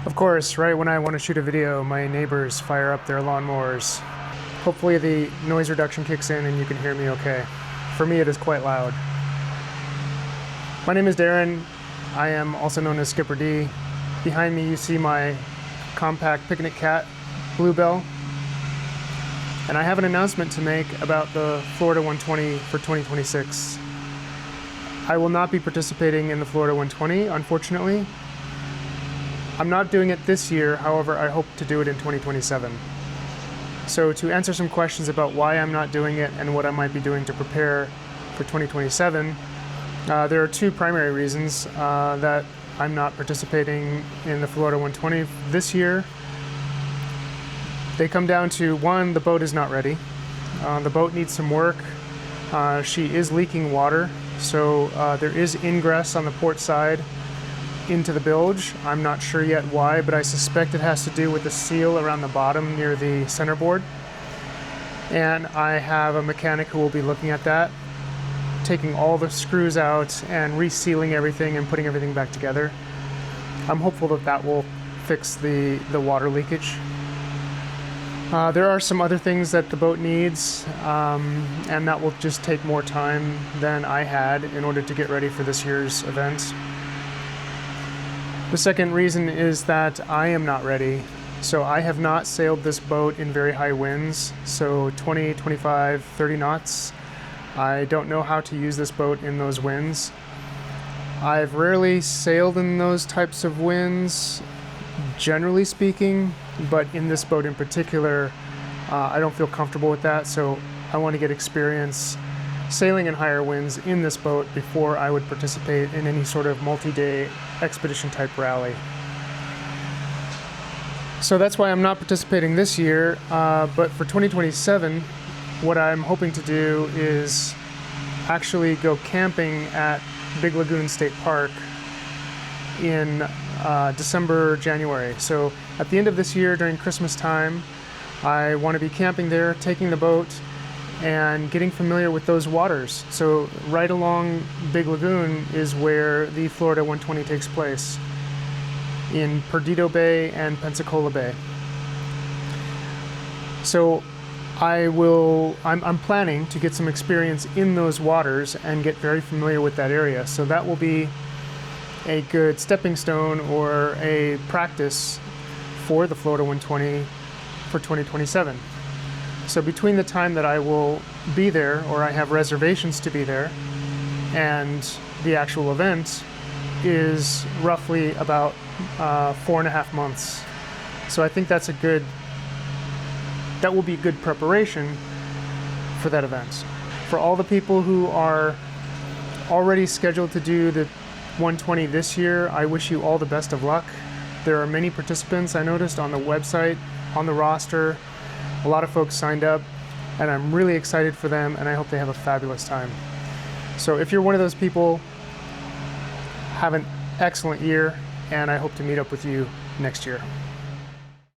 Of course, right when I want to shoot a video, my neighbors fire up their lawnmowers. Hopefully the noise reduction kicks in and you can hear me okay. For me, it is quite loud. My name is Darren. I am also known as Skipper D. Behind me you see my Com-Pac Picnic Cat, Bluebell. And I have an announcement to make about the Florida 120 for 2026. I will not be participating in the Florida 120, unfortunately. I'm not doing it this year, however, I hope to do it in 2027. So to answer some questions about why I'm not doing it and what I might be doing to prepare for 2027, there are two primary reasons that I'm not participating in the Florida 120 this year. They come down to, one, the boat is not ready. The boat needs some work. She is leaking water, so there is ingress on the port side into the bilge. I'm not sure yet why, but I suspect it has to do with the seal around the bottom near the centerboard. And I have a mechanic who will be looking at that, taking all the screws out and resealing everything and putting everything back together. I'm hopeful that that will fix the water leakage. There are some other things that the boat needs, and that will just take more time than I had in order to get ready for this year's event. The second reason is that I am not ready. So I have not sailed this boat in very high winds, so 20, 25, 30 knots. I don't know how to use this boat in those winds. I've rarely sailed in those types of winds, generally speaking, but in this boat in particular, I don't feel comfortable with that, so I want to get experience sailing in higher winds in this boat before I would participate in any sort of multi-day expedition type rally. So that's why I'm not participating this year, but for 2027, what I'm hoping to do is actually go camping at Big Lagoon State Park in December, January. So at the end of this year, during Christmas time, I want to be camping there, taking the boat, and getting familiar with those waters. So right along Big Lagoon is where the Florida 120 takes place, in Perdido Bay and Pensacola Bay. So I'm planning to get some experience in those waters and get very familiar with that area. So that will be a good stepping stone or a practice for the Florida 120 for 2027. So between the time that I will be there, or I have reservations to be there, and the actual event is roughly about 4.5 months. So I think that will be good preparation for that event. For all the people who are already scheduled to do the 120 this year, I wish you all the best of luck. There are many participants I noticed on the website, on the roster. A lot of folks signed up, and I'm really excited for them, and I hope they have a fabulous time. So if you're one of those people, have an excellent year, and I hope to meet up with you next year.